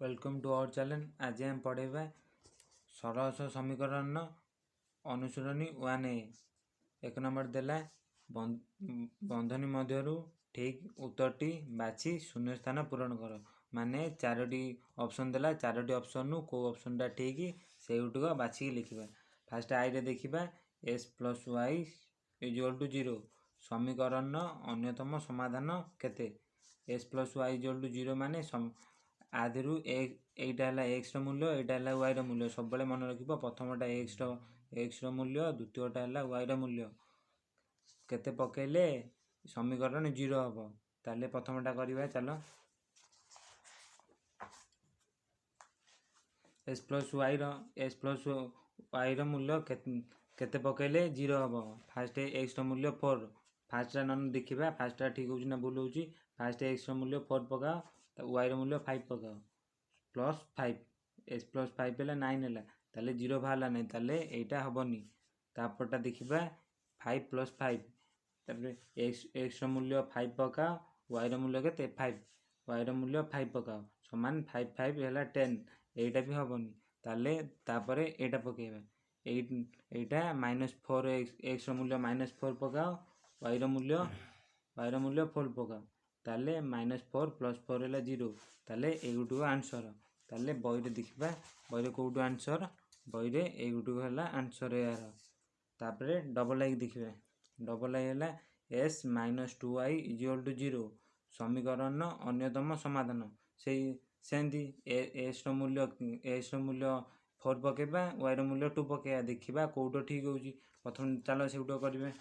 Welcome to our channel. आज हम पढ़ेबा सरस समीकरण अनुसरणी 1A। एक नंबर देला बंधनी मध्यरु ठीक उत्तरटी बाछि शून्य स्थान पूरण कर। माने चारोटी ऑप्शन देला, चारोटी ऑप्शन नु को ऑप्शनटा ठीक से गुटिक बाछि लिखिबा। फास्ट आई रे देखिबा s + y = 0 समीकरण अन्यतम समाधान केते। s + y = 0 माने आधरु एटा है एक्स मूल्य, एटा है वाई मूल्य। सब मन रखिबो प्रथमटा एक्स मूल्य, द्वितीयटा है वाई मूल्य। केते पकेले समीकरण 0 हबो। ताले प्रथमटा करिबा चलो। s + y रो मूल्य केते पकेले 0 हबो। फास्ट एक्स मूल्य 4। फास्टा नन देखिबा फास्टा ठीक होउची ना भूल होउची। फास्ट एक्स मूल्य 4 पकाओ, वाई मूल्य 5 पकाओ +5 s + 5 है 9 है। ताले 0 बाहला नहीं, ताले एटा हबनी। तापरटा देखिबा 5 + 5 तापर एक्स मूल्य 5 पकाओ, वाई मूल्य केते 5, वाई मूल्य 5 पकाओ समान 5 5 है 10। एटा भी हबनी। ताले तापरे एटा पकेबा एटा -4 एक्स मूल्य -4 पकाओ, वाई मूल्य 4 पकाओ। ताले -4 + 4 है 0। ताले एगुटो आंसर। ताले बॉयरे देखिबा बॉयरे कोटो आंसर, बॉयरे एगुटो है आंसर यार। तापरे डबल आई देखिबा, डबल आई है s - 2y = 0 समीकरण अन्यतम समाधान। सेंदी s मूल्य 4 पकेबा, y मूल्य 2 पकेबा। देखिबा कोटो ठीक होउची। प्रथम चलो से गुटो करिवे।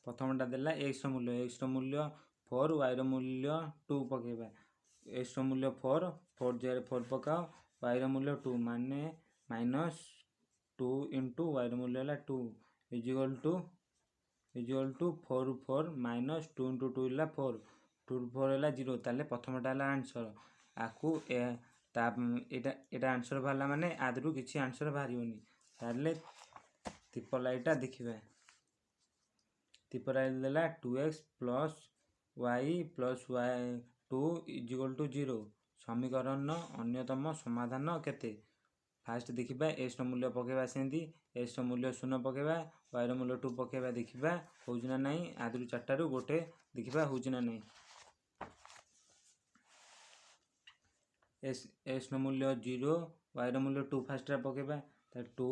प्रथमटा देला x मूल्य 4, y मूल्य 2 पकेबा। x मूल्य 4 जरे 4 पकाओ, y मूल्य 2 माने -2 * y मूल्य है 2 = 4 4 - 2 * 2 है 4, 2 4 है 0। ताले प्रथमटा है आंसर। आकु एटा आंसर बाहला माने आदरु किछि आंसर बाहरियोनी। ताले ट्रिपल आईटा देखिबा। ट्रिपल आई देला 2x + y + y2 = 0 समीकरण अन्यतम समाधान केते। फास्ट देखिबा s मूल्य पकेबा, सेंदी s मूल्य 0 पकेबा, y मूल्य 2 पकेबा। देखिबा होउची ना नहीं, आदरु चारटारु गोटे देखिबा होउची ना नहीं। s मूल्य 0, y मूल्य 2 फास्ट पकेबा। 2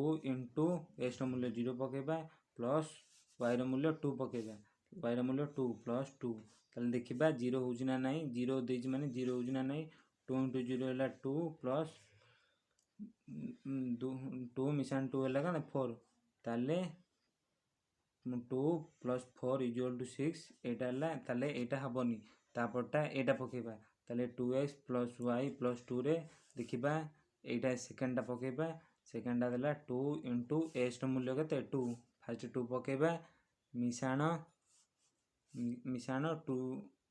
* s मूल्य 0 पकेबा प्लस y मूल्य 2 पकेबा, y मूल्य 2 + 2। ताले देखिबा 0 होउची ना नहीं, 0 देजी माने 0 होउची ना नहीं। 2 * 0 है 2 प्लस 2 मिसान 2 है का 4। ताले 2 + 4 = 6 एटा है। ताले एटा हबनी। तापरटा एटा पकेबा। ताले 2x + y + 2 रे देखिबा एटा सेकंडटा पकेबा। सेकंडटा देला 2 * s मूल्य केते 2। फास्ट 2 पकेबा, मिसाण 2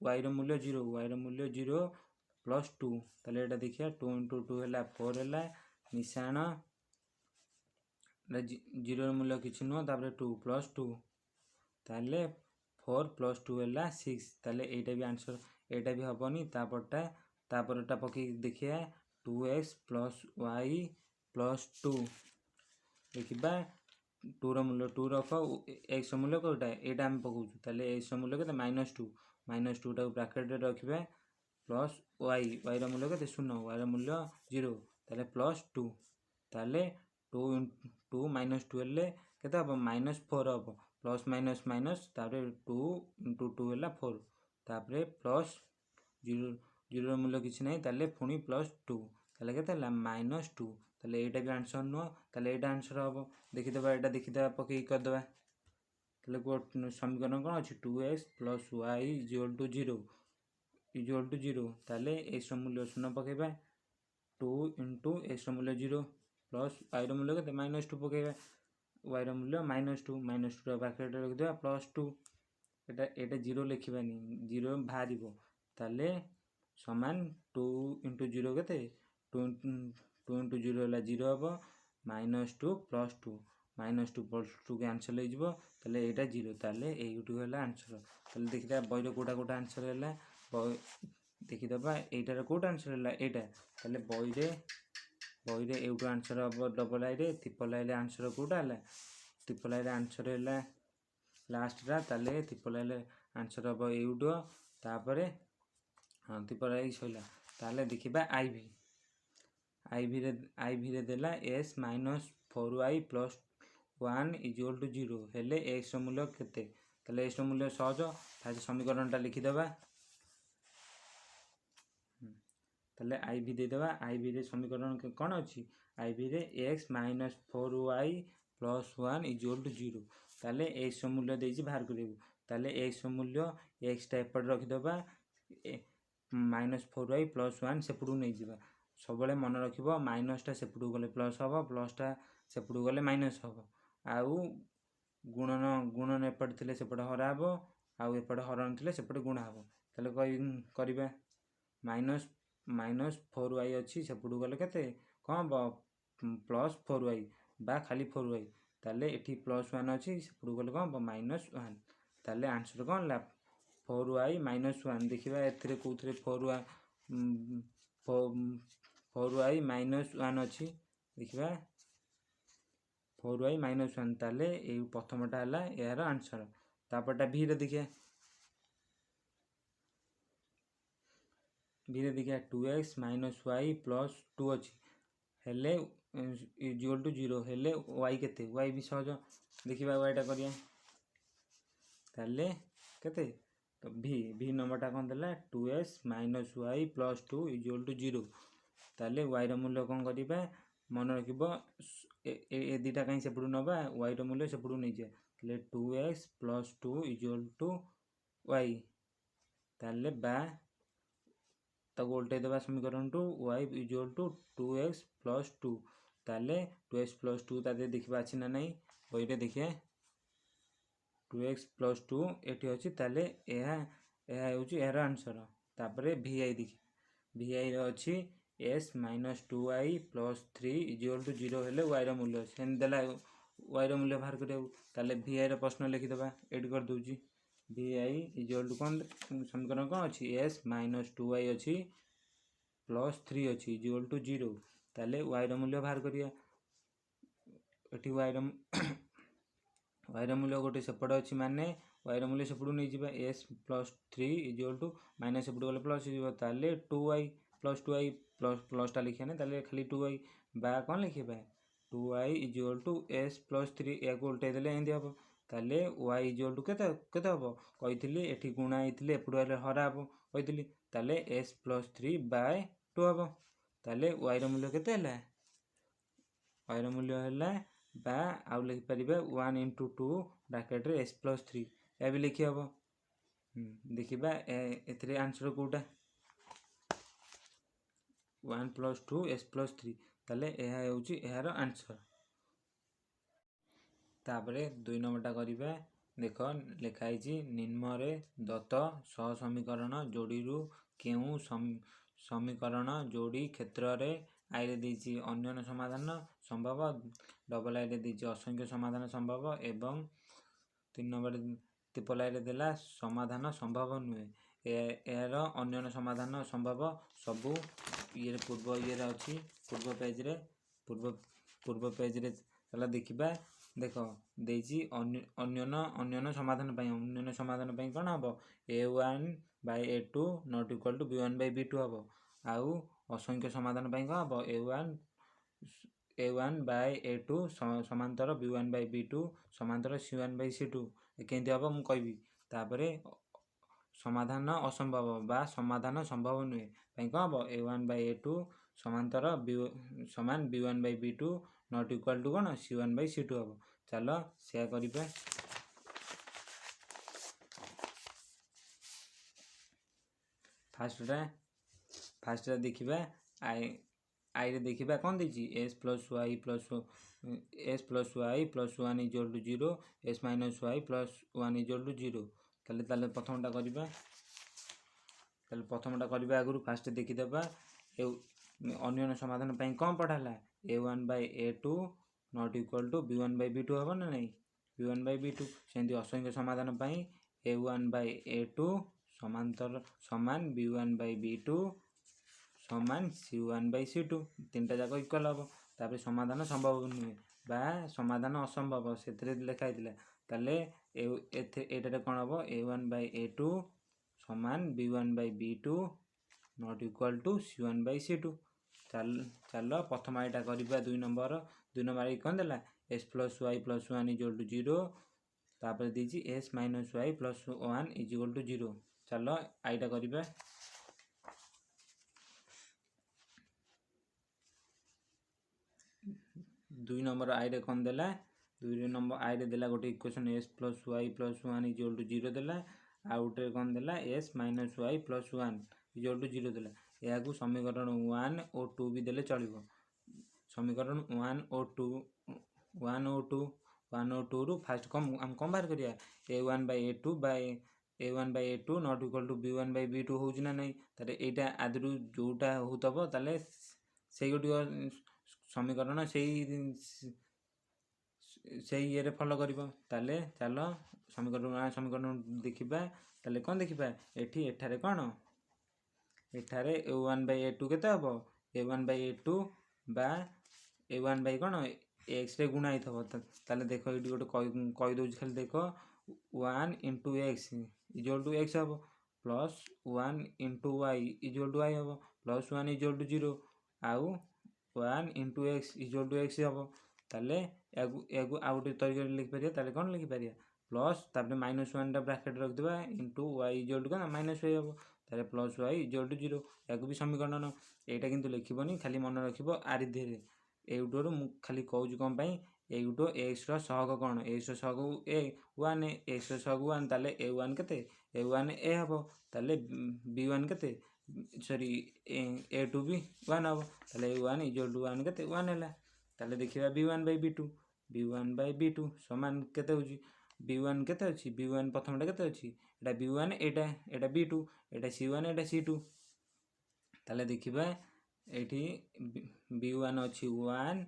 y मूल्य 0, y मूल्य 0 + 2। ताले एटा देखिया 2 * 2 है 4 है, मिसाण 0 मूल्य किछि नो, तापर 2 + 2। ताले 4 + 2 है 6। ताले एटा भी आंसर, एटा भी हबनी। तापरटा पके देखिया 2x + y + 2 देखिबा 2 रो मूल्य 2 रख, x मूल्य कोटा एटा हम पकाउछु। ताले x मूल्य केते -2, -2 टा ब्रैकेट रे रखिबा प्लस y रो मूल्य केते 0, y रो मूल्य 0। ताले +2। ताले 2 * 2 -2 हेले केते हबो -4 हबो। प्लस माइनस माइनस तापरे 2 * 2 है 4। तापरे प्लस 0 मूल्य किछि नहीं, ताले पुणी +2। ताले केते हला -2। ताले एटा भी आंसर नो, ताले एटा आंसर हबो। देखिदबा एटा देखिदबा पके करदबा। ताले को समीकरण कोन अछि 2x + y = 0 ताले x मूल्य 0 पकेबा। 2 * x मूल्य 0 प्लस y मूल्य केते -2 पकेबा, y मूल्य -2 -2 ब्रैकेट रे रख देबा +2। एटा 0 लिखिबानी, 0 बाहरिबो। ताले समान 2 * 0 केते 2 * 0 है 0 हबो, -2 + 2 -2 + 2 कैनसल हो ताले एटा 0 ताले एइटू हैला आंसर ताले देखिदा बहिरे कोटा कोटा आंसर हैला देखिदबा एटार कोटा आंसर हैला एटा ताले बहिरे एइटू आंसर हम डबल आई रे ट्रिपल आई रे आंसर कोटा हैला ट्रिपल आई रे आंसर हैला लास्ट रा ताले ट्रिपल आई रे आंसर हम एइटू तापरे हाँ ट्रिपल आई सइला ताले देखिबा आईवी रे देला s - 4y + 1 = 0 हेले x रो मूल्य केते ताले x रो मूल्य सहज फास्ट समीकरणटा लिखिदबा ताले आईवी दे देबा आईवी रे समीकरण कोन अछि आईवी रे x - 4y + 1 = 0 ताले x रो मूल्य देछि बाहर करियो ताले x रो मूल्य x टा एपड रखिदबा -4y + 1 सेपडू नै जिबा सबले मन रखिबो माइनस टा सेपडू गले प्लस हबो प्लस टा सेपडू गले माइनस हबो आउ गुणन एपड थिले सेपड हरा हबो आउ एपड हरन थिले सेपड गुणा हबो ताले करिबा -4y अछि सेपडू गले केते कोन हबो +4y बा खाली 4y ताले एठी +1 अछि सेपडू गले कोन हबो -1 ताले आंसर कोन ला 4y - 1 देखिबा एथिरे कोथरे 4y -1 अछि देखिबा 4y - 1 ताले ए प्रथमटा हला यार आंसर तापरटा v रे देखिया 2x - y + 2 अछि हेले = 0 हेले y केते y भी सहज देखिबा y टा करिया ताले केते तो v नंबरटा कोन देला 2x - y + 2 = 0 ताले y रो मूल्य कोन करिबा मन रखिबो ए दिटा काई सेपडू नबा y रो मूल्य सेपडू नै जे ताले 2x + 2 = y ताले बा ताको उल्टे देबा समीकरण टू y = 2x + 2 ताले 2x + 2 तादे देखिबा अछि ना नै बहिरे देखिए 2x + 2 एठी अछि ताले एहा हेउची एरा आंसर तापरे vi देखि vi रे अछि s - 2y + 3 = 0 हेले y रो मूल्य सेन देला y रो मूल्य बाहर करियो ताले vi रो प्रश्न लिखि देबा एड कर दोउची vi = कोन समीकरण कोन अछि s - 2y अछि + 3 अछि = 0 ताले y रो मूल्य बाहर करिया एठी y रो मूल्य गोटे सेपड अछि माने y रो मूल्य सेपडू नै जिबा s + 3 = माइनस सेपडू गले प्लस जिबा ताले 2y + 2y प्लस टा लिखिया नै ताले खाली 2y बा कोन लिखिबा 2y = s + 3 या को उल्टे देले एंदी हबो ताले y = केते हबो कहितली एठी गुणा आइतले एपडू आइले हरा हबो कहितली ताले s + 3/2 हबो ताले y रो मूल्य केते हला y रो मूल्य हला बा आउ लिखि परिबे 1 * 2 ब्रैकेट रे s + 3 ए भी लिखि हबो देखिबा एथरे आंसर कोटा 1 + 2 s + 3 ताले एहा हेउची एहार आंसर तापरे 2 नंबरटा करिबा देखो लिखा आइची निम्न रे दत्त सह समीकरण जोड़ीरू केउ समीकरण जोड़ी क्षेत्र रे आई रे देछि अन्य समाधान संभव डबल आई रे देछि असंख्य समाधान संभव एवं 3 नंबर ट्रिपल आई रे देला समाधान संभव नुहे एयर अन्य समाधान संभव सबु ये पूर्व ये अछि पूर्व पेज रे चला देखिबा देखो देछि अन्य समाधान पई कोन हबो a1/a2 ≠ b1/b2 हबो आउ असंख्य समाधान पई कोन हबो a1/a2 समांतर b1/b2 समांतर c1/c2 केंति हबो मु कहबी तापरे समाधान असंभव बा समाधान संभव नुहे पई कोन हबो a1/a2 समांतर समान b1/b2 ≠ कोन c1/c2 हबो चलो से करिबे फास्ट रे देखिबा आई रे देखिबा कोन देछि s + y + 1 = 0 s - y + 1 = 0 ताले प्रथमटा करिबा आगुरु फास्ट देखि देबा अन्य समाधान पई कोन पढाला a1/a2 not equal to b1 by b2 हम ना नहीं b1 बाई b2 सेमती असंख्य समाधान पाई a1 बाई a2 समांतर समान b1 बाई b2 समान c1 बाई c2 तीन टा जाक इक्वल हम तापर समाधान संभव नुहे बा समाधान असंभव से लिखाई ताले एटारे कौन हम a1 बाई a2 समान b1 by b2 not equal to c1 by c2 चल प्रथम यहाँ करवा 2 नंबर कौन देला s plus y plus 1 is equal to 0 तापर दीजिए s minus y plus 1 is equal to 0 चल आईटा करवा 2 नंबर आई रे कौन देला 2 नंबर आई रे देला गोटे equation s plus y plus 1 is equal to 0 देला आउटे कौन देला s minus y plus 1 is equal to 0 देला या को समीकरण 1 और 2 भी देले चलिबो समीकरण 1 और 2 रु फास्ट कम हम कम बाहर करिया a1 by a2 not equal to b1 by b2 होउछ ना नहीं तारे एटा आदरु जोटा होतबो ताले सेई गोटी समीकरण से ये फॉलो करिबो ताले चलो समीकरण देखिबा ताले कोन देखिबा एठी एठारे कोन एठारे a1 बाय a2 केते हबो a1 बाय a2 बा a1 बाय कोन x रे गुणा हिथबो ताले देखो एठी गोटे कहि दोछ खाली देखो 1 into x is equal to x हबो plus 1 into y is equal to y हबो प्लस 1 इज इक्वल टू 0 आउ 1 into x is equal to x हबो ताले एगु आउट तरीका लिख परिया ताले कोन लिख परिया प्लस तापर माइनस 1 टा ब्रैकेट रख देबा into y is equal to कोन माइनस y हबो ताले plus y is equal to 0 एगु भी समीकरण एटा किंतु लिखिबोनी खाली मन रखिबो आरि धीरे एउटोर मु खाली कहूँ कौन पाई एउटो x रो सहग कौन x रो सहग a1 x रो सहग 1 ताले a1 केते a1 a हबो ताले b1 केते सॉरी a2 भी 1 हबो ताले a1 इज इक्वल टू 1 केते 1 हैला ताले देखिबा b1 बाय b2 समान केते होची b1 केते अछि b1 प्रथमटा केते अछि एटा b1 एटा b2 एटा c1 एटा c2 ताले देखिबा एठी b1 अछि 1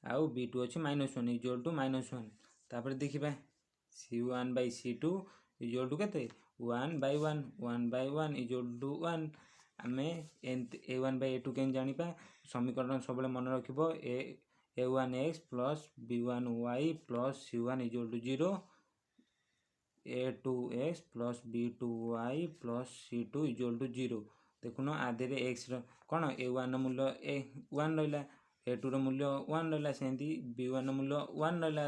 आउ b2 अछि -1 इज इक्वल टू -1 तापर देखिबा c1 bye c2 is equal to केते 1 बाय 1 इज इक्वल टू 1 आमे a1 बाय a2 केन जानिबा समीकरण सबले मन रखिबो a1x plus b1y plus c1 is equal to 0 a2x plus b2y plus c2 is equal to 0 देखुनो आधे रे x रो कोन a1 मूल्य a1 रहला a2 रो मूल्य 1 रहला सेंती b1 मूल्य 1 रहला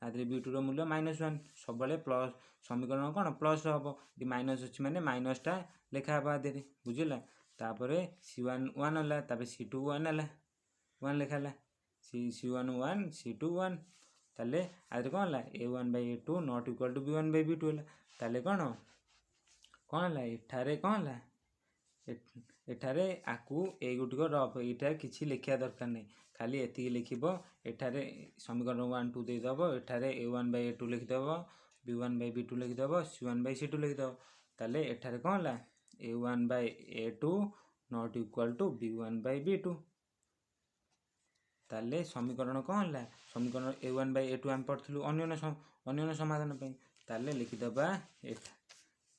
आधे b2 रो मूल्य -1 सबले प्लस समीकरण कोन प्लस हबो दि माइनस अछि माने माइनस टा लेखा हबा आधे रे बुझिला तापरे c1 1 हला तापरे c2 1 हला 1 लेखाला c1 1 c2 1 ताले आधे कोन हला a1 by a2 not equal to b1 by b2 हला ताले कोन हला एठारे कोन हला एठारे आकु ए गुटिको रफ एठा किछि लिखिया दरकार नै खाली एति लिखिबो एठारे समीकरण 1 2 दे दबो एठारे a1 बाय a2 लिख दबो b1 बाय b2 लिख दबो c1 बाय c2 लिख दबो ताले एठारे कोन हला a1 by a2 not equal to b1 by b2 ताले समीकरण कोन हला समीकरण a1 बाय a2 हम पढथलु अन्य समाधान पई ताले लिखि दबा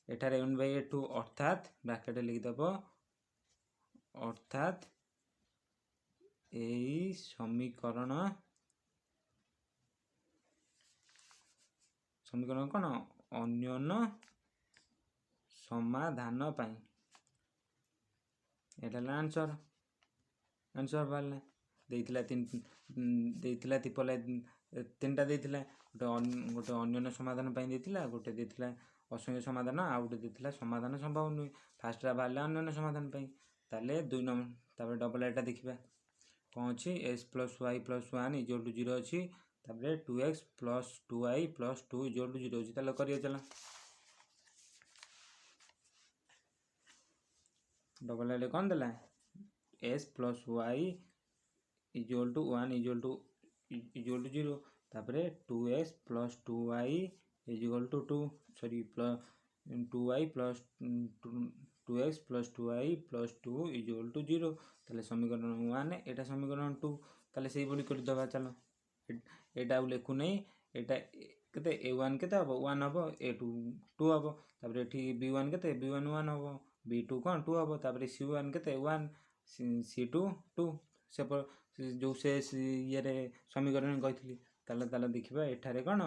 एठारे a1 बाय a2 अर्थात ब्रैकेट लिख दबो अर्थात एई समीकरण कोन अन्य समाधान पाई एटा आंसर बाला देइथिला तिपला तीनटा देइथिला गोटे अन्य समाधान पाई देइथिला गोटे देइथिला असंख्य समाधान आ गोटे देइथिला समाधान संभव नुहे फास्ट रा बाला अन्य समाधान पाई ताले 2 नंबर तापर डबल एटा देखिबा कोन अछि s plus y plus 1 is equal to 0 अछि तापर 2x plus 2y plus 2 is equal to 0 अछि ताले करिया चला डबल एटा कोन देला s plus y is equal to 1 is equal to 0 तापर 2x plus 2y is equal to 2 sorry plus 2y plus 2x plus 2y plus 2 is equal to 0 ताले समीकरण 1 एटा समीकरण 2 ताले सेही बोली कर दबा चलो एटा लिखु नहीं एटा केते a1 केते हबो 1 हबो a2 2 हबो तापर एठी b1 केते b1 1 हबो b2 कोन 2 हबो तापर c1 केते 1 c2 2 से जो से ये रे समीकरण कहितली ताले देखिबा एठारे कोन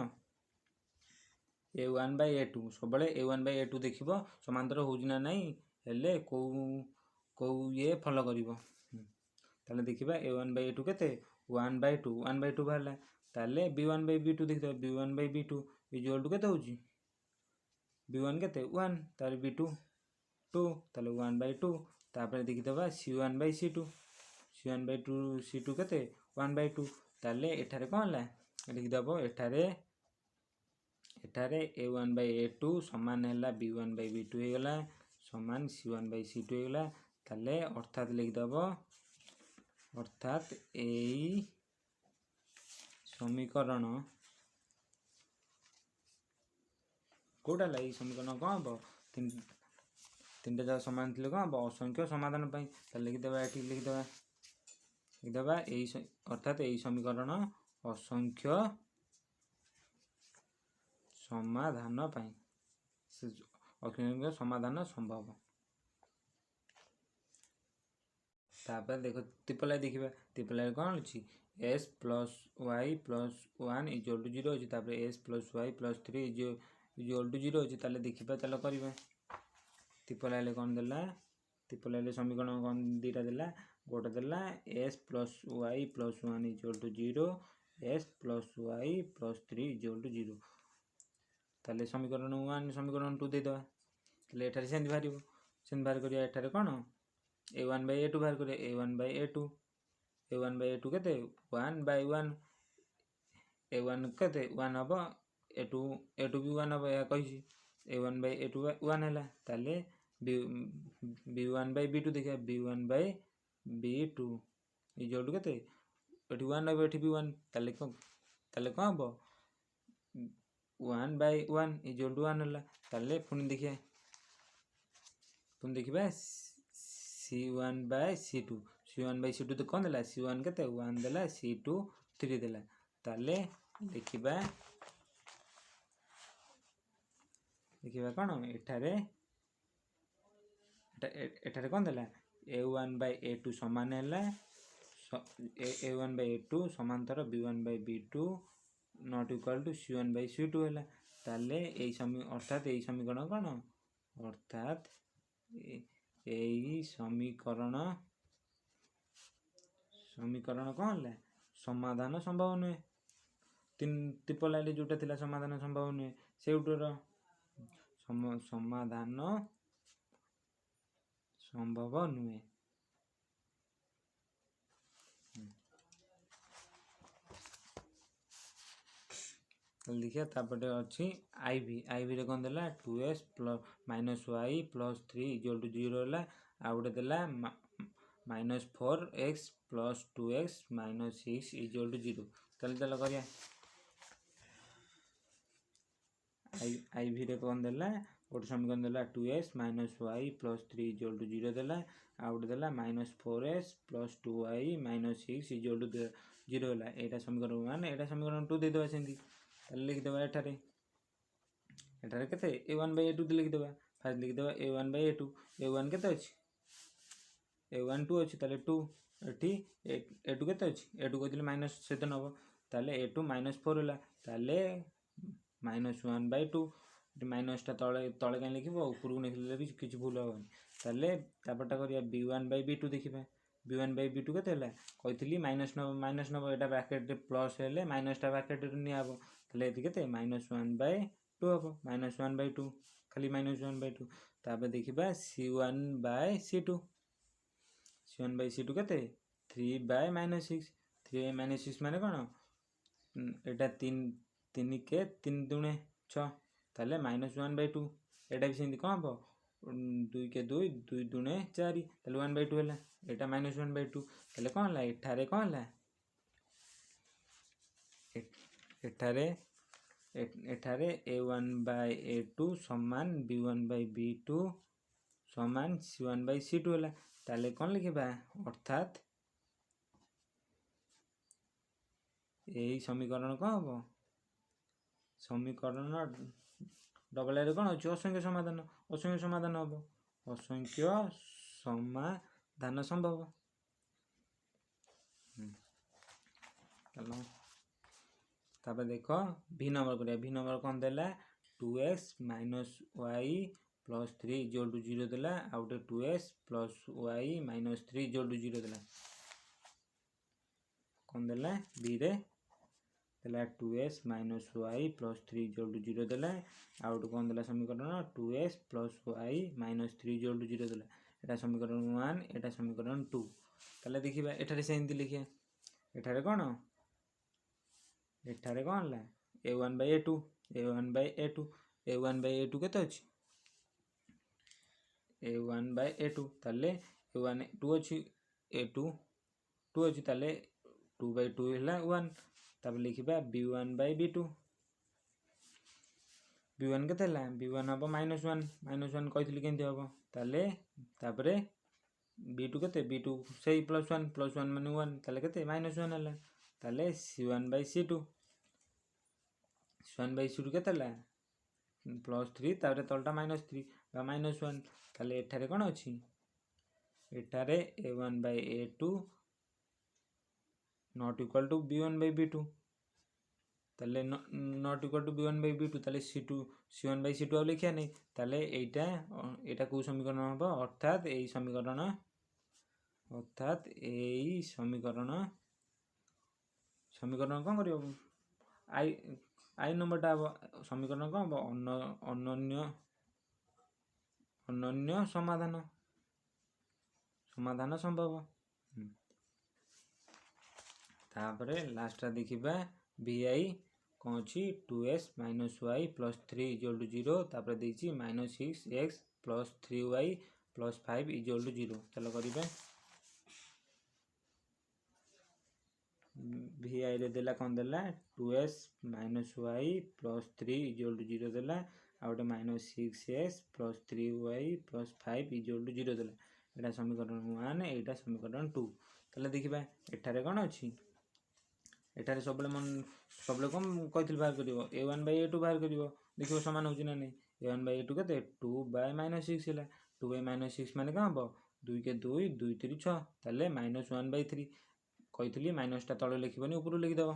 a1 by a2 सबले a1 by a2 देखिबो समांतर होउछि ना नहीं हेले को ये फॉलो करिवो ताले देखिबा a1 by a2 केते 1 by 2 बाहरला ताले b1 by b2 देखिबा b1 by b2 equal to केते होउछि b1 केते 1 ताले b2 2 ताले 1 by 2 तापर देखिदबा c1 by c2 c2 केते 1 by 2 ताले एठारे कोन हला देखिदबो एठारे a1 by a2 समान हैला b1 by b2 हे गला समान c1 by c2 हे गला ताले अर्थात लिखदबो अर्थात एई समीकरण कोडा लाई समीकरण कोन हबो तीनटा जा समान थिले कोन हबो असंख्य समाधान पई ताले लिखदबा एठी लिखदबा एई अर्थात एई समीकरण असंख्य समाधान पाई असंख्य समाधान संभव तापर देखो त्रिपलाई देखिबा त्रिपलाई कोन अछि s plus y plus 1 equal to 0 अछि तापर s plus y plus 3 equal to 0 अछि ताले देखिबा चलो करिबा त्रिपलाई कोन देला त्रिपलाई समीकरण कोन दीटा देला गोटा देला s plus y plus 1 equal to 0 s plus y plus 3 equal to 0 ताले समीकरण 1 समीकरण 2 दे दवा ताले एठारे सेंद बाहरिबो सेंद बाहर करिया एठारे कोन a1 by a2 बाहर करिया a1 by a2 केते 1 by 1 a1 केते 1 हबो a2 भी 1 हबो या कहिछि a1 by a2 1 हैला ताले b1 by b2 देखिया b1 by b2 equal to केते एठी 1 हबो एठी भी 1 ताले कोन हबो 1 by 1 इक्वल टू 1 होला ताले पुनी देखिबा c1 by c2 तो कोन देला c1 केते 1 देला c2 3 देला ताले देखिबा कोन एठारे कोन देला a1 by a2 समान हैला a1 by a2 समांतर b1 by b2 not equal to c1 by c2 हैला ताले अर्थात एई समीकरण कोन अर्थात एई समीकरण कोन हला समाधान संभव नुहे त्रिपलाई जोटा थिला समाधान संभव नुहे सेउटर समाधान संभव नुहे लिखिया तापटे अछि आईवी रे कोन देला 2s minus y plus 3 equal to 0 होला आ उडे देला minus 4x plus 2x minus 6 equal to 0 चल करिया आईवी रे कोन देला गोटे समीकरण देला 2s minus y plus 3 equal to 0 देला आ उडे देला minus 4s plus 2y minus 6 equal to 0 होला एटा समीकरण 1 एटा समीकरण 2 दे देबा सेंदी लिख देबा एठारे केते a1 by a2 लिख देबा फास्ट लिख देबा a1 by a2 a1 केते अछि a1 2 अछि ताले 2 एठी a2 केते अछि a2 को दिले माइनस 7 हबो ताले a2 -4 होला ताले -1 by 2 एठी माइनस ता तळे काई लिखिबो ऊपर को लिखले भी किछ भूल होबनी ताले तापरटा करिया b1 by b2 देखिबा b1 by b2 केते होला कहितली -9 एटा ब्रैकेट रे प्लस हेले माइनस ता ब्रैकेट रे नि आबो ताले एति केते -1 by 2 हबो -1 by 2 खाली -1 by 2 तापर देखिबा c1 by c2 केते 3 by -6 3 by -6 माने कोन एटा 3 के 3 दुणे 6 ताले -1 by 2 एटा भी सेंदी कोन हबो 2 के 2 2 दुणे 4 ताले 1 by 2 होला एटा -1 by 2 ताले कोन होला एठारे कोन होला एठारे a1 by a2 समान b1 by b2 समान c1 by c2 होला ताले कोन लिखिबा अर्थात यही समीकरण कौन हम समीकरण डबल आईरे कौन अच्छे असंख्य समाधान हम असंख्य समाधान संभव। चलो तापर देख भी नंबर करिया भी नंबर कौन देला 2x minus Y plus 3 equal to 0 देला आ गोटे 2x plus Y minus 3 equal to 0 देला कौन देला बी रे देला 2x minus Y plus 3 equal to 0 देला आ गोटे कौन देला समीकरण 2x plus Y minus 3 equal to 0 देला एटा समीकरण 1 एटा समीकरण 2 ताले देखिबा एठारे सेंती लिखिया एठारे कौन एठारे कौन ला a1 by a2 a1 by a2 a1 by a2 केते अछि a1 by a2 ताले a1 2 अछि a2 2 अछि ताले 2 by 2 हैला 1 तब लिखिबा b1 by b2 b1 केते हैला b1 हबो -1 कहितली केंति हबो ताले तापरे b2 केते b2 सही +1 माने 1 ताले केते -1 हैला ताले c1 by c2 1 by c2 केते हैला +3 तारे तलटा -3 बा -1 ताले एठारे कोन अछि एठारे a1 by a2 not equal to b1 by b2 ताले not equal to b1 by b2 ताले c1 by c2 लिखिया नै ताले एटा को समीकरण हबो अर्थात एई समीकरण कोन करियो आई नंबरटा समीकरण कौन हम अनन्य समाधान संभव तापरे लास्ट देखिबा vi कौन अछि 2x minus Y plus 3 equal to 0 तापरे देछि -6x plus 3y plus 5 equal to 0 चलो करिबा vi रे देला कौन देला 2x minus Y plus 3 equal to 0 देला आ गोटे -6x plus 3y plus 5 equal to 0 देला एटा समीकरण 1 एटा समीकरण 2 तले देखिबा एठारे कोन अछि एठारे सबले कम कहितल बाहर करिवो a1 by a2 बाहर करिवो देखिवो समान होछि ना नै a1 by a2 केते 2 by -6 हैला 2 by -6 माने का हबो 2 के 2 2 3 6 ताले -1 by 3 कहितली माइनस ता तळे लिखिबनी ऊपर लिखि दबो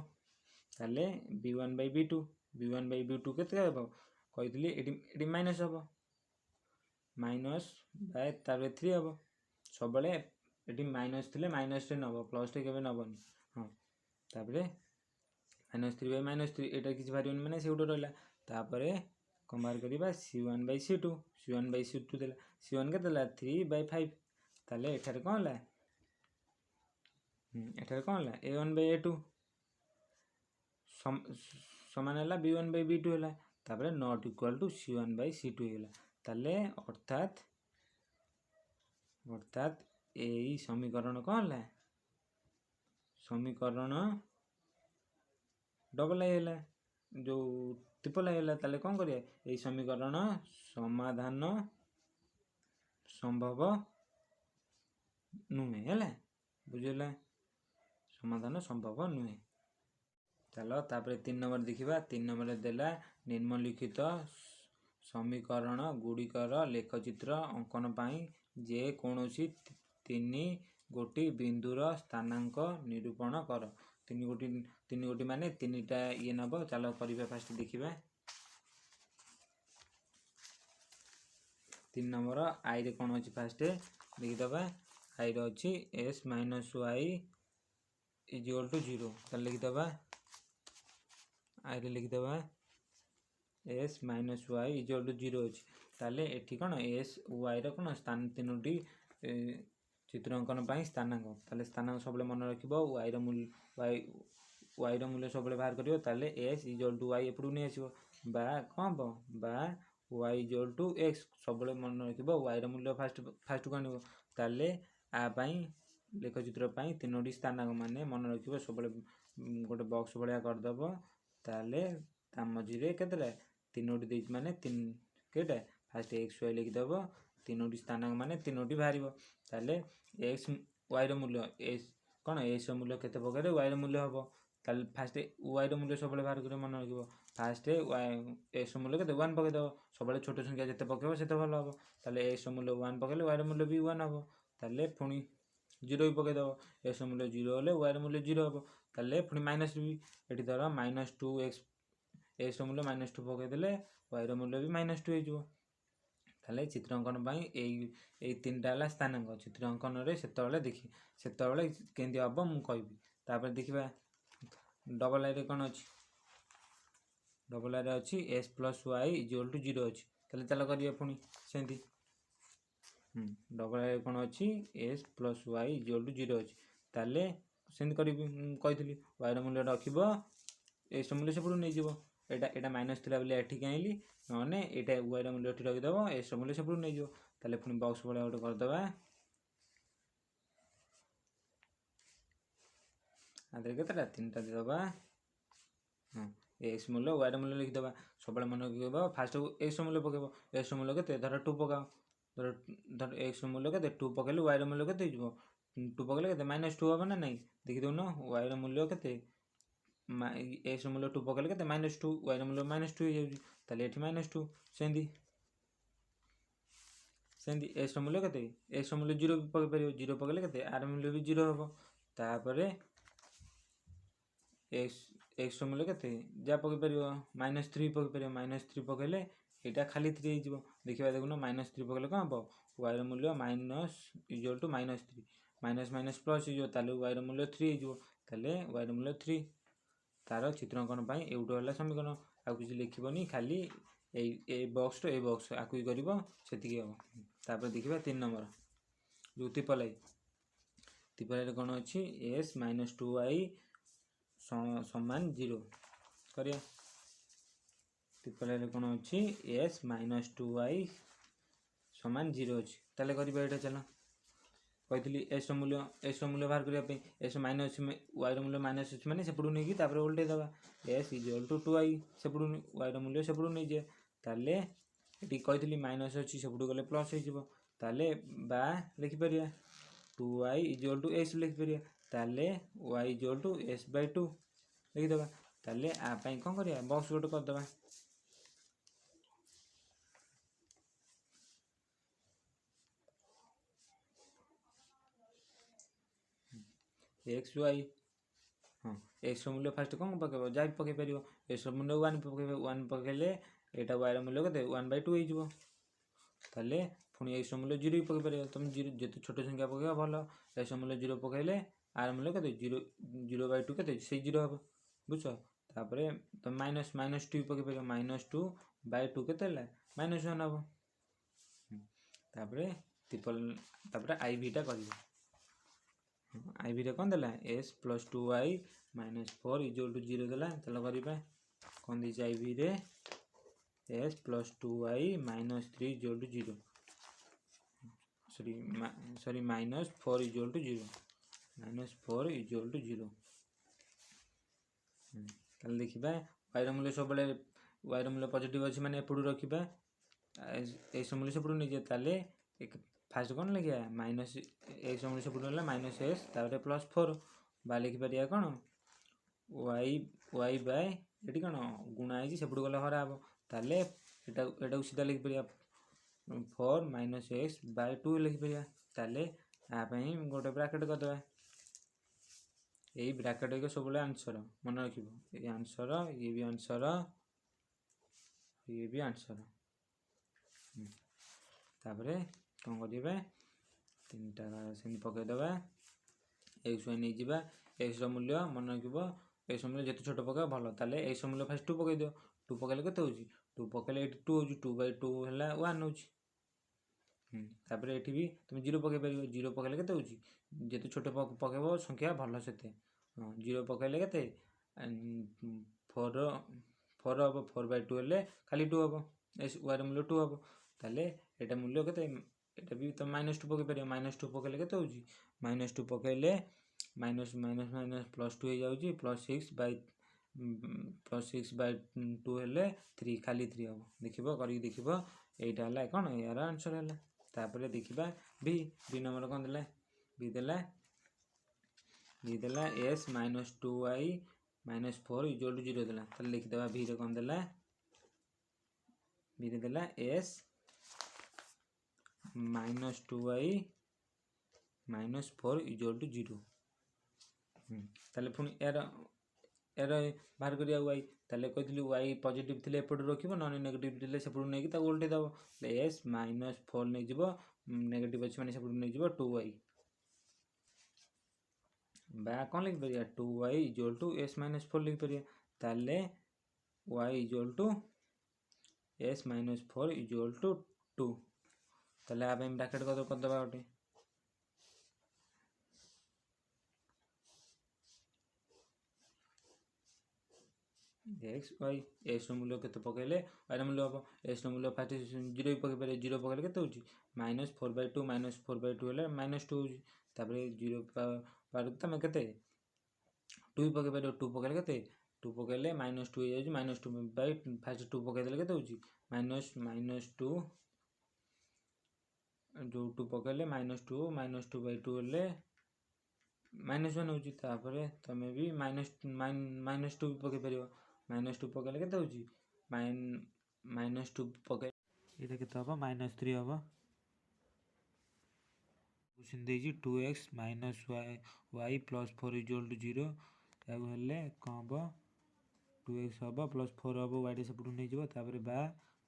ताले b1 by b2 केते हबो कहितली एडी माइनस हबो माइनस बाय तारे 3 हबो सबले एडी माइनस थिले माइनस रे नबो प्लस रे केबे नबोनी हां तापरे -3 by -3 एटा किछ भारियोनी माने से उडो रहला तापरे कंबार करिबा c1 by c2 देला c1 के देला 3 by 5 ताले एठारे कोन ला a1 by a2 समान हैला b1 by b2 हैला तापरे not equal to c1 by c2 हैला ताले अर्थात एई समीकरण कोन ला समीकरण डबल आई हैला जो ट्रिपल आई हैला ताले कोन करिया एई समीकरण समाधान संभव नुहे हैला बुझिला समाधान संभव नुहे चलो तापरे 3 नंबर देखिबा 3 नंबर देला निम्नलिखित समीकरण गुड़िकर लेखचित्र अंकन पाई जे कोनोसी 3 गोटी बिंदुर स्थानांक निरूपण कर 3 गोटी माने 3टा ये नबो चलो करिबा फास्ट देखिबा 3 नंबर आई रे कोन अछि फास्ट देखि दबा आई रे अछि s minus y equal to 0 त लिखि दबा आई रे लिखि दबा s minus y equal to 0 अछि ताले एठी कोन s y रे कोन स्थान तीनोटी चित्र अंकन पाई स्थानांक ताले स्थानांक सबले मन रखिबो y रे मूल्य सबले बाहर करियो ताले s इक्वल टू y एपडू नै आसीबो बा कोन बो बा y इक्वल टू x सबले मन रखिबो y रे मूल्य फास्ट कनिबो ताले आ पाई लेखचित्र पाई तीनोटी स्थानांक माने मन रखिबो सबले गोटे बॉक्स भलिया कर दबो ताले ता मझिरे केतले तीनोटी देज माने 3 केटा फास्ट x y लिखि दबो तीनोटी स्थानांक माने तीनोटी बाहरिबो ताले x y रे मूल्य s कोन s रे मूल्य केते पकरे y रे मूल्य हबो ତାହେଲେ ଫାଷ୍ଟ ୱାଇର ମୂଲ୍ୟ ସବୁବେଳେ ବାହାର କରିବ, ମନେ ରଖିବ। ଫାଷ୍ଟ ଏକ୍ସର ମୂଲ୍ୟ କେତେ 1 ପକାଇଦେବ, ସବୁବେଳେ ଛୋଟ ସଂଖ୍ୟା ଯେତେ ପକାଇବ ସେତେ ଭଲ ହେବ। ତାହେଲେ ଏକ୍ସର ମୂଲ୍ୟ 1 ପକାଇଲେ ୱାଇର ମୂଲ୍ୟ ବି 1 ହେବ। ତାହେଲେ ପୁଣି 0 ବି ପକାଇଦେବ, ଏକ୍ସର ମୂଲ୍ୟ 0 ହେଲେ ୱାଇର ମୂଲ୍ୟ 0 ହେବ। ତାହେଲେ ପୁଣି ମାଇନସ୍ ବି, ଏଠି ଧର -2x, ଏକ୍ସର ମୂଲ୍ୟ -2 ପକାଇଦେଲେ ୱାଇର ମୂଲ୍ୟ ବି -2 ହେଇଯିବ। ତାହେଲେ ଚିତ୍ର ଅଙ୍କନ ପାଇଁ ଏଇ ତିନିଟା ହେଲା ସ୍ଥାନାଙ୍କ। ଚିତ୍ର ଅଙ୍କନରେ ସେତେବେଳେ କେମିତି ହେବ ମୁଁ କହିବି। ତାପରେ ଦେଖିବା ଡବଲ ଆଇରେ କ'ଣ ଅଛି। ଡବଲ ଆଇରେ ଅଛି s + y = 0 ଅଛି। ତାହେଲେ ଚାଲ କରିବା ପୁଣି ସେମିତି। ଡବଲ ଆଇରେ କ'ଣ ଅଛି, s + y = 0 ଅଛି। ତାହେଲେ ସେମିତି କରିବି, ମୁଁ କହିଥିଲି ୱାଇର ମୂଲ୍ୟ ରଖିବ, ଏକ୍ସର ମୂଲ୍ୟ ସେପଟୁ ନେଇଯିବ। ଏଇଟା ମାଇନସ୍ ଥିଲା ବୋଲି ଏଠିକି ଆଣିଲି, ନହେଲେ ଏଇଟା ୱାଇର ମୂଲ୍ୟ ଏଠି ରଖିଦେବ, ଏକ୍ସର ମୂଲ୍ୟ ସେପଟୁ ନେଇଯିବ। ତାହେଲେ ପୁଣି ବକ୍ସ ଭଳିଆ ଗୋଟେ କରିଦେବା, ଆଦେହରେ କେତେଟା 3ଟା ଦେଇଦେବା। ଏକ୍ସ ମୂଲ୍ୟ ୱାଇର ମୂଲ୍ୟ ଲେଖିଦେବା। ସବୁବେଳେ ମନେ ରଖିବ, ଫାଷ୍ଟ ଏକ୍ସର ମୂଲ୍ୟ ପକାଇବ। ଏକ୍ସର ମୂଲ୍ୟ କେତେ, ଧର 2 ପକାଅ। ଧର ଏକ୍ସର ମୂଲ୍ୟ କେତେ 2 ପକାଇଲେ ୱାଇର ମୂଲ୍ୟ କେତେ ହେଇଯିବ, 2 ପକାଇଲେ କେତେ -2 ହେବ ନା ନାହିଁ, ଦେଖିଦେଉନ। ୱାଇର ମୂଲ୍ୟ କେତେ, ଏକ୍ସର ମୂଲ୍ୟ 2 ପକାଇଲେ କେତେ -2, ୱାଇର ମୂଲ୍ୟ -2 ହେଇଯାଉଛି। ତାହେଲେ ଏଠି -2। ସେମିତି ଏକ୍ସର ମୂଲ୍ୟ କେତେ, ଏକ୍ସର ମୂଲ୍ୟ 0 ବି ପକାଇ ପାରିବ। 0 ପକାଇଲେ କେତେ, ଆର ମୂଲ୍ୟ ବି 0 ହେବ। ତାପରେ ଏକ୍ସର ମୂଲ୍ୟ କେତେ ଯାହା ପକାଇ ପାରିବ, -3 ପକାଇ ପାରିବ। -3 ପକାଇଲେ ଏଇଟା ଖାଲି 3 ହେଇଯିବ। ଦେଖିବା, ଦେଖୁନ -3 ପକାଇଲେ କ'ଣ ହେବ, ୱାଇର ମୂଲ୍ୟ -= -3, ମାଇନସ୍ ମାଇନସ୍ ପ୍ଲସ୍ ହେଇଯିବ। ତାହେଲେ ୱାଇର ମୂଲ୍ୟ 3 ହେଇଯିବ। ତାହେଲେ ୱାଇର ମୂଲ୍ୟ 3। ତାର ଚିତ୍ର ଅଙ୍କନ ପାଇଁ ଏଇଟା ହେଲା ସମୀକରଣ। ଆଉ କିଛି ଲେଖିବନି, ଖାଲି ଏଇ ବକ୍ସ ଏଇ ବକ୍ସ ଆକୁ କରିବ, ସେତିକି ହେବ। ତାପରେ ଦେଖିବା 3 ନମ୍ବର ଯେଉଁ ତ୍ରିପଲ ଆଇରେ କ'ଣ ଅଛି, s - 2y = 0 କରିବା। ତ୍ରିପଲ ଆଇରେ କ'ଣ ଅଛି, s - 2y = 0 ଅଛି। ତାହେଲେ କରିବା ଏଇଟା, ଚାଲ। କହିଥିଲି ଏକ୍ସର ମୂଲ୍ୟ ବାହାର କରିବା ପାଇଁ, ୱାଇର ମୂଲ୍ୟ ମାଇନସ୍ ଅଛି ମାନେ ସେପଟୁ ନେଇକି ତାପରେ ଓଲଟେଇ ଦେବା। s = 2y, ସେପଟୁ ୱାଇର ମୂଲ୍ୟ ସେପଟୁ ନେଇଯିବା। ତାହେଲେ ଏଠି କହିଥିଲି ମାଇନସ୍ ଅଛି, ସେପଟୁ ଗଲେ ପ୍ଲସ୍ ହେଇଯିବ। ତାହେଲେ ବା ଲେଖିପାରିବା 2y = x ଲେଖିପାରିବା। ତାହେଲେ y = s/2 ଲେଖିଦେବା। ତାହେଲେ ଆ ପାଇଁ କ'ଣ କରିବା, ବକ୍ସ ଗୋଟେ କରିଦେବା। x y, ଏକ୍ସର ମୂଲ୍ୟ ଫାଷ୍ଟ କ'ଣ ପକାଇବ, ଯାହା ପକାଇ ପାରିବ। ଏକ୍ସର ମୂଲ୍ୟ 1 ପକାଇବ, 1 ପକାଇଲେ ଏଇଟା ୱାଇର ମୂଲ୍ୟ କେତେ 1/2 ହେଇଯିବ। ତାହେଲେ ପୁଣି ଏକ୍ସର ମୂଲ୍ୟ 0 ବି ପକାଇ ପାରିବ। ତୁମେ ଯେତେ ଛୋଟ ସଂଖ୍ୟା ପକାଇବ ଭଲ। ଏକ୍ସର ମୂଲ୍ୟ 0 ପକାଇଲେ ଆର ମୂଲ୍ୟ କେତେ 0/2 କେତେ, ସେଇ 0 ହେବ, ବୁଝଛ। ତାପରେ ତୁମେ -2 ବି ପକାଇ ପାରିବ। -2/2 କେତେ ହେଲା, -1 ହେବ। ତାପରେ ଆଇଭିଟା କରିବ। ଆଇଭିରେ କ'ଣ ଦେଲା, s + 2y - 4 = 0 ଦେଲା। ଚାଲ କରିବା, କ'ଣ ଦେଇଛି ଆଇଭିରେ, s + 2y - 3 = 0, ସରି -4 = 0, -4 = 0। ତାହେଲେ ଦେଖିବା, ୱାଇର ମୂଲ୍ୟ ସବୁବେଳେ ପଜିଟିଭ୍ ଅଛି ମାନେ ଏପଟୁ ରଖିବା, ଏକ୍ସର ମୂଲ୍ୟ ସେପଟୁ ନେଇଯିବା। ତାହେଲେ ଫାଷ୍ଟ କ'ଣ ଲେଖିବା, ଏକ୍ସର ମୂଲ୍ୟ ସେପଟୁ ହେଲା -s, ତାପରେ +4 ବା ଲେଖିପାରିବା କ'ଣ, y ଏଠି କ'ଣ ଗୁଣା ହେଇଛି, ସେପଟୁ ଗଲେ ହରା ହେବ। ତାହେଲେ ଏଟାକୁ ସିଧା ଲେଖିପାରିବା 4 - s/2 ଲେଖିପାରିବା। ତାହେଲେ ଆ ପାଇଁ ଗୋଟେ ବ୍ରାକେଟ୍ କରିଦେବା। ଏଇ ବ୍ରାକେଟ୍ ଏକ ସବୁବେଳେ ଆନ୍ସର, ମନେ ରଖିବ। ଏଇ ଆନ୍ସର, ଇଏ ବି ଆନ୍ସର, ଇଏ ବି ଆନ୍ସର। ତାପରେ କ'ଣ କରିବା, 3ଟା ସେମିତି ପକାଇଦେବା। x y ନେଇଯିବା। ଏକ୍ସର ମୂଲ୍ୟ ମନେ ରଖିବ, ଏକ୍ସର ମୂଲ୍ୟ ଯେତେ ଛୋଟ ପକାଇବ ଭଲ। ତାହେଲେ ଏକ୍ସର ମୂଲ୍ୟ ଫାଷ୍ଟ 2 ପକାଇଦିଅ। 2 ପକାଇଲେ କେତେ ହେଉଛି, 2 ପକାଇଲେ ଏଠି 2 ହେଉଛି, 2/2 ହେଲା 1 ହେଉଛି। ତାପରେ ଏଠି ବି ତୁମେ 0 ପକାଇ ପାରିବ। 0 ପକାଇଲେ କେତେ ହେଉଛି, ଯେତେ ଛୋଟ ପକାଇବ ସଂଖ୍ୟା ଭଲ ସେତେ। 0 ପକାଇଲେ କେତେ 4 ହେବ, 4/2 ହେଲେ ଖାଲି 2 ହେବ, ୱାଇର ମୂଲ୍ୟ 2 ହେବ। ତାହେଲେ ଏଇଟା ମୂଲ୍ୟ କେତେ, ଏଇଟା ବି ତୁମେ -2 ପକାଇ ପାରିବ। -2 ପକାଇଲେ କେତେ ହେଉଛି, -2 ପକାଇଲେ +2 ହେଇଯାଉଛି, +6/2 ହେଲେ 3, ଖାଲି 3 ହେବ। ଦେଖିବ, କରିକି ଦେଖିବ। ଏଇଟା ହେଲା କ'ଣ, ଏହାର ଆନ୍ସର ହେଲା। ତାପରେ ଦେଖିବା ବି ନମ୍ବର କ'ଣ ଦେଲା, ବି ଦେଲା s - 2y -4 इक्वल टू 0 देला ताले लिखिदेबा v रे कौन देला v रे देला s -2y -4 इक्वल टू 0 ताले पुणी एर बाहर करिया y ताले कहथिलु y पॉजिटिव थिले एपट रखिबो नॉन नेगेटिव थिले सेपट नै कि ता उल्टे दबो s -4 नै जिवो नेगेटिव अछि माने सेपट नै जिवो 2y बा कौन लिख परिया 2y इक्वल टू s -4 लिख परिया ताले y equal to s -4 equal to 2 ताले आ हम ब्रैकेट कर दबा ओटे x y s रो मूल्य केते पकेले y रो मूल्य हो s रो मूल्य फास्ट 0 पके परे 0 पकेले केते होची -4/2 -4/2 हेले -2 होची तापरे 0 पार तमे केते 2 पके परे 2 पकेले केते 2 पकेले -2 हो जाई -2 फास्ट 2 पके देले केते होची -2 जो 2 पकेले -2 -2/2 हेले -1 होची तापरे तमे भी -2 पके परियो -2 पकेले केते होची -2 पके इटा केते हबो -3 हबो क्वेश्चन देजी 2x - y + 4 = 0 यागु हेले कोन हबो 2x हबो +4 हबो y रे सेपटु नै जिवो तापरे बा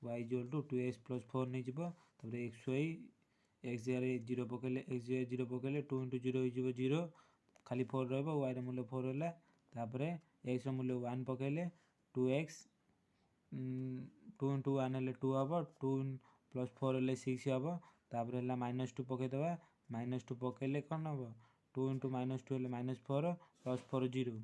y = 2x + 4 नै जिवो तापरे xy x जरे 0 पकेले x जरे 0 पकेले 2 * 0 हो जिवो 0 खाली 4 रहबो y रे मूल्य 4 होला तापरे x रो मूल्य 1 पकेले 2x 2 * 1 हेले 2 हबो 2 + 4 हेले 6 हबो तापरे हला -2 पके दबा -2 पकेले कोन हबो 2 * -2 हेले -4 + 4 0